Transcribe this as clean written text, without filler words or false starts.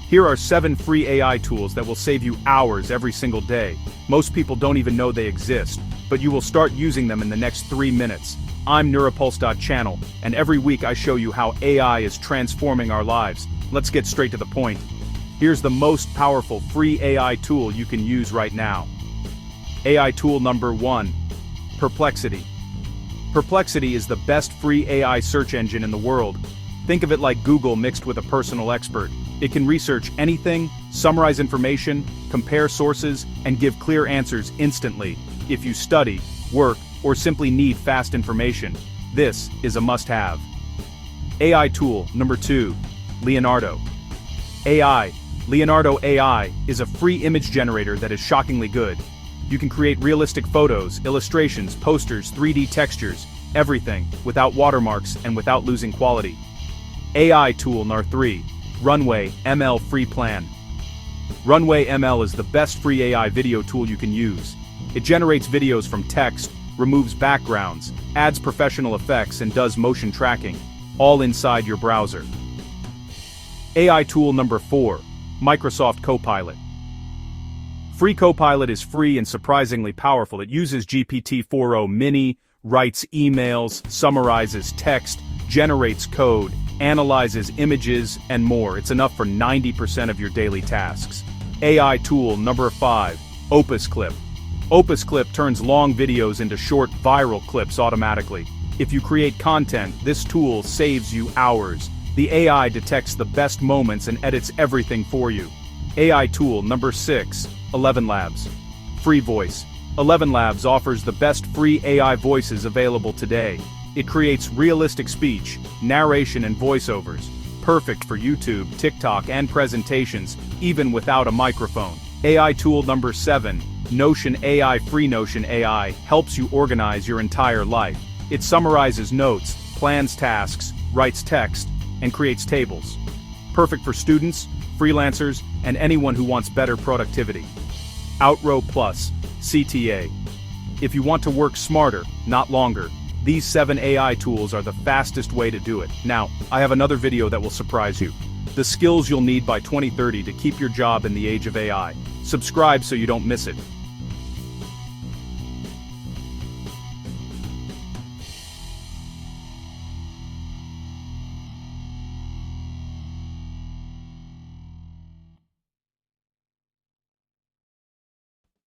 Here are 7 free AI tools that will save you hours every single day. Most people don't even know they exist, but you will start using them in the next 3 minutes. I'm Neuropulse.channel, and every week I show you how AI is transforming our lives. Let's get straight to the point. Here's the most powerful free AI tool you can use right now. AI tool number 1. Perplexity. Perplexity is the best free AI search engine in the world. Think of it like Google mixed with a personal expert. It can research anything, summarize information, compare sources, and give clear answers instantly. If you study, work, or simply need fast information, this is a must-have. AI tool number 2. Leonardo AI. Leonardo AI is a free image generator that is shockingly good. You can create realistic photos, illustrations, posters, 3D textures, everything, without watermarks and without losing quality. AI tool number 3. Runway ML free plan. Runway ML is the best free AI video tool you can use. It generates videos from text, removes backgrounds, adds professional effects, and does motion tracking, all inside your browser. AI tool number 4. Microsoft Copilot. Free Copilot is free and surprisingly powerful. It uses GPT-4o Mini, writes emails, summarizes text, generates code, analyzes images, and more. It's enough for 90% of your daily tasks. AI tool number 5. OpusClip. OpusClip turns long videos into short, viral clips automatically. If you create content, this tool saves you hours. The AI detects the best moments and edits everything for you. AI tool number 6. ElevenLabs. Free voice. ElevenLabs offers the best free AI voices available today. It creates realistic speech, narration, and voiceovers, perfect for YouTube, TikTok, and presentations, even without a microphone. AI tool number 7. Notion AI. Free Notion AI helps you organize your entire life. It summarizes notes, plans tasks, writes text, and creates tables. Perfect for students, freelancers, and anyone who wants better productivity. Outrow Plus, CTA. If you want to work smarter, not longer, these 7 AI tools are the fastest way to do it. Now, I have another video that will surprise you. The skills you'll need by 2030 to keep your job in the age of AI. Subscribe so you don't miss it.